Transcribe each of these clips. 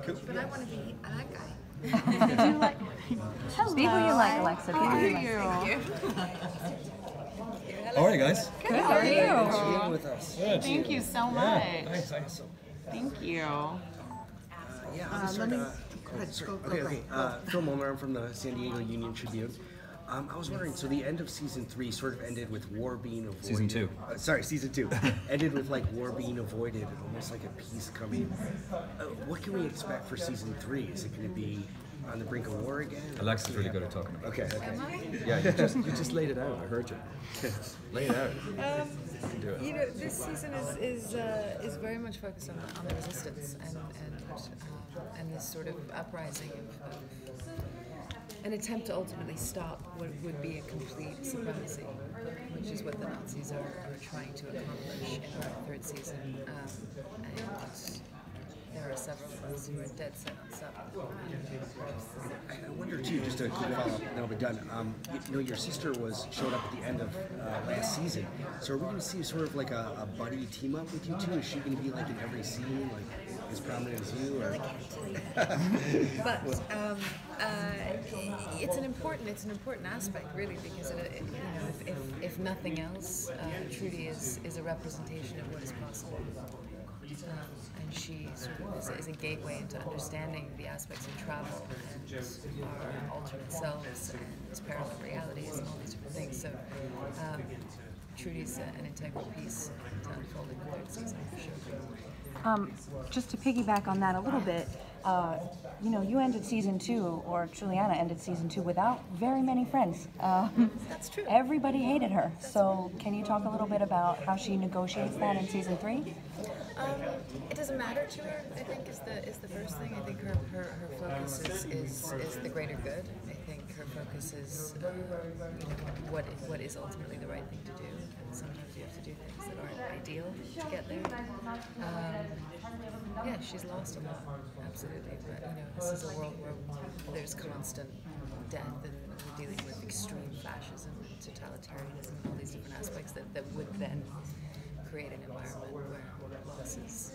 But I want to be that guy. Do you like? Hello. Be who you like, Alexa. Be who you like. How are you guys? Good. How are you? Thanks for being with us. Good. Thank you so much. Thanks. Thank you. Let me. Go ahead. Okay. Phil Molnar, I'm from the San Diego Union Tribune. I was wondering, so the end of season 3 sort of ended with war being avoided. Season 2. Season 2 ended with like war being avoided and almost like a peace coming. What can we expect for season 3? Is it going to be on the brink of war again? Alexa's really good at talking about it. Okay. Yeah, you just laid it out. I heard you. Lay it out. You can do it. You know, this season is very much focused on the resistance and this sort of uprising of an attempt to ultimately stop what would be a complete supremacy, which is what the Nazis are trying to accomplish in our 3rd season. And there are several of us who are dead set on stopping. I wonder too, just a quick follow-up, and I'll be done. Your sister showed up at the end of last season. So are we going to see sort of like a buddy team up with you two? Is she going to be like in every scene, like as prominent as you? Or? I can't tell you that. But it's an important aspect, really, because if nothing else, Trudy is a representation of what is possible. And she sort of is a gateway into understanding the aspects of travel and our alternate selves and parallel realities and all these different things. So Trudy's an integral piece to unfolding the 3rd season for sure. Just to piggyback on that a little bit, you ended season 2, or Juliana ended season 2 without very many friends. That's true. Everybody hated her. So can you talk a little bit about how she negotiates that in season 3? It doesn't matter to her, I think, is the first thing. I think her focus is the greater good. I think her focus is what is ultimately the right thing to do. And sometimes you have to do things that aren't ideal to get there. She's lost a lot, absolutely. But this is a world where there's constant death, and we're dealing with extreme fascism and totalitarianism and all these different aspects that would then create an environment where loss is.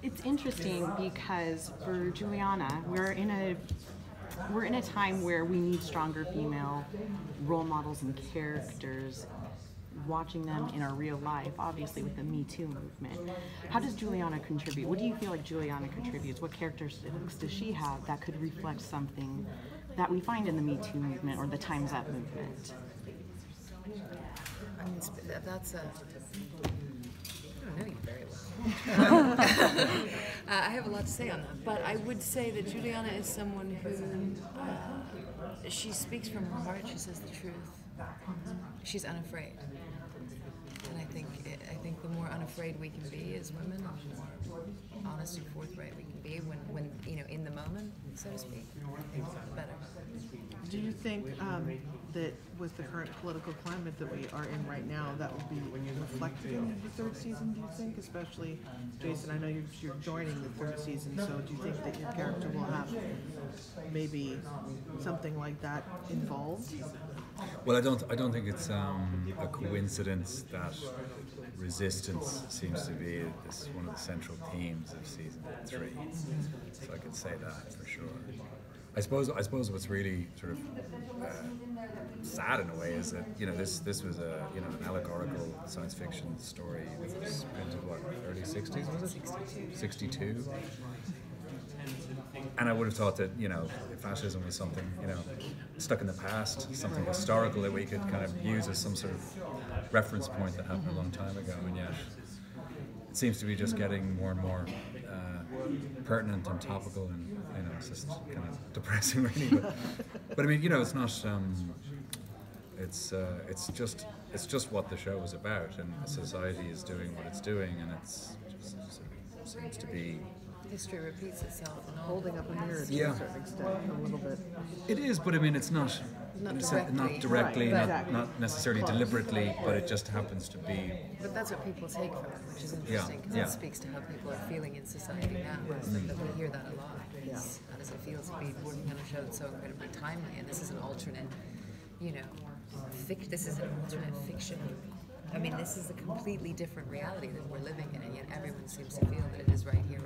It's interesting because for Juliana, we're in a time where we need stronger female role models and characters, watching them in our real life, obviously with the Me Too movement. How does Juliana contribute? What do you feel like Juliana contributes? What characteristics does she have that could reflect something that we find in the Me Too movement or the Time's Up movement? I mean, that's I don't know you very well. I have a lot to say on that, but I would say that Juliana is someone who she speaks from her heart. She says the truth. She's unafraid, and I think the more unafraid we can be as women, and the more honest and forthright we can be when in the moment, so to speak, I think the better. Do you think that with the current political climate that we are in right now, that will be reflected in the 3rd season, do you think? Especially, Jason, I know you're joining the 3rd season, so do you think that your character will have maybe something like that involved? Well, I don't think it's a coincidence that resistance seems to be one of the central themes of season 3. So I could say that for sure. I suppose what's really sort of sad in a way is that this was an allegorical science fiction story that was printed early 60s, was it? 62. And I would have thought that fascism was something stuck in the past, something historical that we could kind of use as some sort of reference point that happened a long time ago, and yet it seems to be just getting more and more pertinent and topical, and it's just kind of depressing, really. But I mean, it's not. It's just what the show is about, and society is doing what it's doing, and it's just sort of seems to be. History repeats itself, and Holding up a mirror to a certain extent, a little bit. It is, but I mean, it's not directly, Right. not necessarily deliberately, but it just happens to be. But that's what people take from it, which is interesting, because it speaks to how people are feeling in society now. That we hear that a lot. How does it feel to be working on a show that's so incredibly timely? And this is an alternate, this is an alternate fiction. I mean, this is a completely different reality that we're living in, and yet everyone seems to feel that it is right here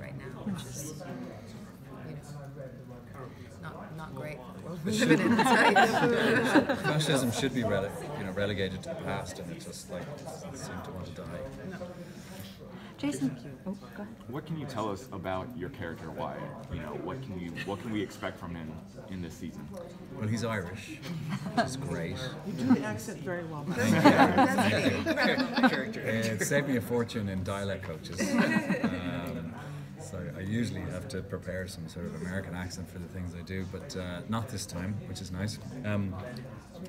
living in. That's right. Fascism should be relegated to the past, and it just like doesn't seem to want to die. Jason, oh, go ahead. What can you tell us about your character Wyatt? You know, what can we expect from him in this season? Well, he's Irish, which is great. You do the accent very well. It saved me a fortune in dialect coaches. So I usually have to prepare some sort of American accent for the things I do, but not this time, which is nice.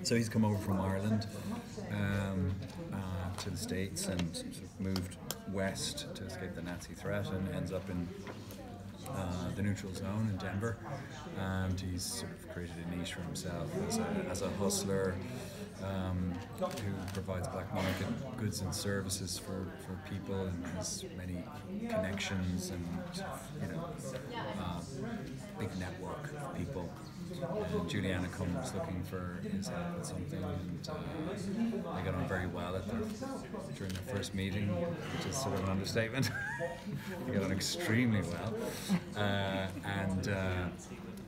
So he's come over from Ireland to the States and sort of moved west to escape the Nazi threat, and ends up in the neutral zone in Denver, and he's sort of created a niche for himself as a hustler who provides black market goods and services for people, and has many connections and big network of people. And Juliana comes looking for his help with something, and they got on very well during their first meeting, which is sort of an understatement. They got on extremely well,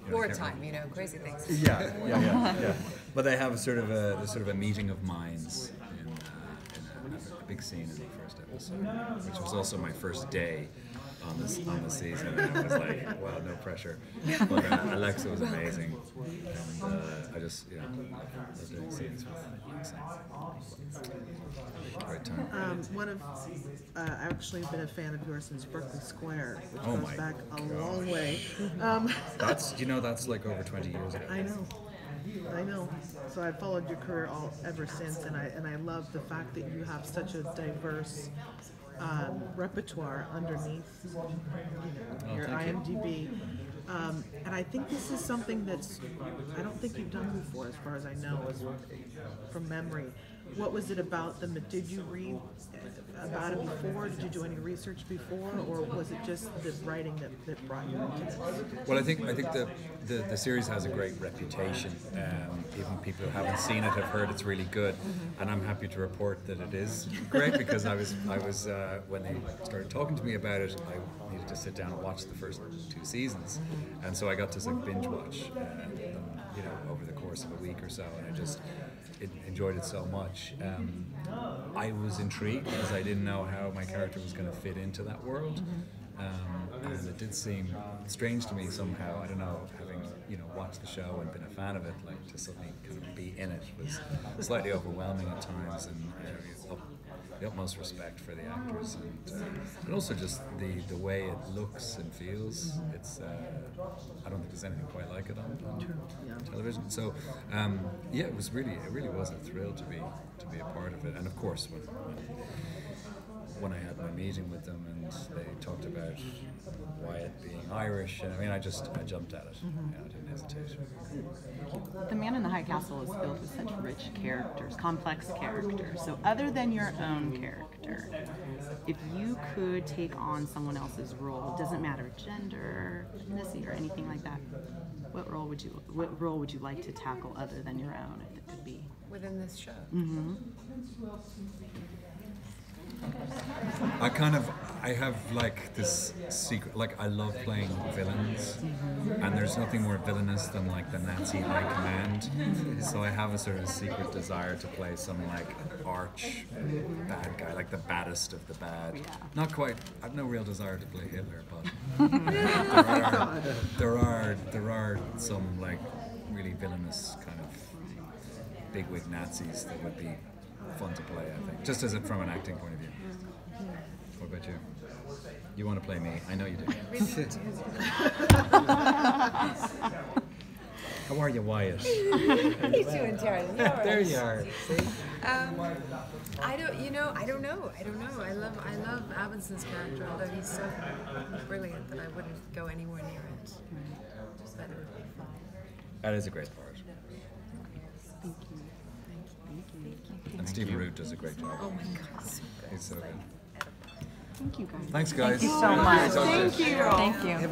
Wartime, crazy things. Yeah. But they have a sort of a meeting of minds in a big scene in the first episode, which was also my first day on the season, and it was like, wow, no pressure. But Alexa was amazing, and I just love doing scenes with Alexa. Great time. I've actually been a fan of yours since Berkeley Square, which Oh goes my back a God. long way. That's like over 20 years ago. I know. So I followed your career ever since, and I love the fact that you have such a diverse repertoire underneath your IMDb. And I think this is something I don't think you've done before, as far as I know, from memory. What was it about them? Did you read about it before? Did you do any research before, or was it just the writing that brought you into this? Well, I think the series has a great reputation. Even people who haven't seen it have heard it's really good, and I'm happy to report that it is great, because I was when they started talking to me about it, I needed to sit down and watch the first 2 seasons, and so I got to binge watch them, over the course of a week or so, and I just enjoyed it so much. I was intrigued because I didn't know how my character was going to fit into that world, and it did seem strange to me somehow. I don't know, having watched the show and been a fan of it, like to suddenly kind of be in it was slightly overwhelming at times, and the utmost respect for the actors, and also just the way it looks and feels. It's I don't think there's anything quite like it on television. So it really was a thrill to be a part of it. And of course, when I had my meeting with them and they talked about Wyatt being Irish, and I jumped at it. I didn't hesitate. The Man in the High Castle is filled with such rich characters, complex characters. So other than your own character, if you could take on someone else's role, it doesn't matter gender, ethnicity, or anything like that, what role would you like to tackle other than your own, if it could be? Within this show. Mm-hmm. I have like this secret, like I love playing villains, and there's nothing more villainous than like the Nazi high command. So I have a sort of secret desire to play some like arch bad guy, like the baddest of the bad. Not quite. I've no real desire to play Hitler, but there are some like really villainous kind of bigwig Nazis that would be fun to play, I think, just from an acting point of view. What about you? You want to play me? I know you do. I really do. How are you, Wyatt? How you doing, Charlie? There you are. See? I don't know. I love Avinson's character, although he's so brilliant that I wouldn't go anywhere near it. But it would be fun. That is a great part. Thank you. And Stephen Root does a great job. Oh my God, so good. He's so good. Thank you, guys. Thanks, guys. Thank you so much. Thank you. Thank you.